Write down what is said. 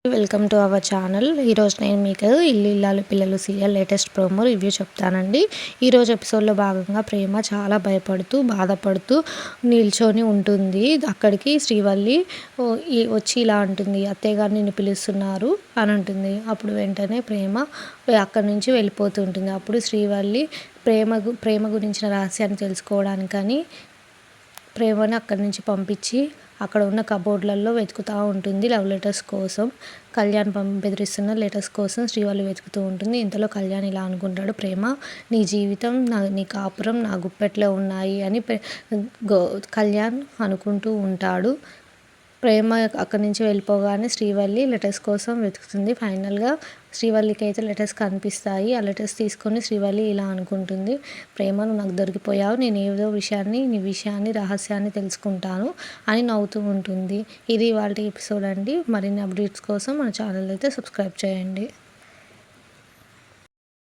Welcome to our channel. ఈరోజు నేను మీకు ఇల్లు ఇల్లాలు పిల్లలు సీరియల్ లేటెస్ట్ ప్రోమో రివ్యూ చెప్తానండి. ఈరోజు ఎపిసోడ్లో భాగంగా ప్రేమ చాలా భయపడుతూ బాధపడుతూ నిల్చొని ఉంటుంది. అక్కడికి శ్రీవల్లి వచ్చి ఇలా అంటుంది, అత్తయ్య గారు నిన్ను పిలుస్తున్నారు అని అంటుంది. అప్పుడు వెంటనే ప్రేమ అక్కడి నుంచి వెళ్ళిపోతూ ఉంటుంది. అప్పుడు శ్రీవల్లి ప్రేమ గురించిన రహస్యాన్ని తెలుసుకోవడానికని ప్రేమని అక్కడి నుంచి పంపించి అక్కడ ఉన్న కబోర్డ్లలో వెతుకుతూ ఉంటుంది లవ్ లెటర్స్ కోసం. కళ్యాణ్ బెదిరిస్తున్న లెటర్స్ కోసం శ్రీవల్లి వెతుకుతూ ఉంటుంది. ఇంతలో కళ్యాణ్ ఇలా అనుకుంటాడు, ప్రేమ నీ జీవితం నీ కాపురం నా గుప్పెట్లో ఉన్నాయి అని కళ్యాణ్ అనుకుంటూ ఉంటాడు. ప్రేమ అక్కడి నుంచి వెళ్ళిపోగానే శ్రీవల్లి లెటర్స్ కోసం వెతుకుతుంది. ఫైనల్గా శ్రీవల్లికి అయితే లెటర్స్ కనిపిస్తాయి. ఆ లెటర్స్ తీసుకొని శ్రీవల్లి ఇలా అనుకుంటుంది, ప్రేమ నువ్వు నాకు దొరికిపోయావు, నేను ఏదో నీ విషయాన్ని రహస్యాన్ని తెలుసుకుంటాను అని నవ్వుతూ ఉంటుంది. ఇది ఇవాళ ఎపిసోడ్ అండి. మరిన్ని అప్డేట్స్ కోసం మన ఛానల్ అయితే సబ్స్క్రైబ్ చేయండి.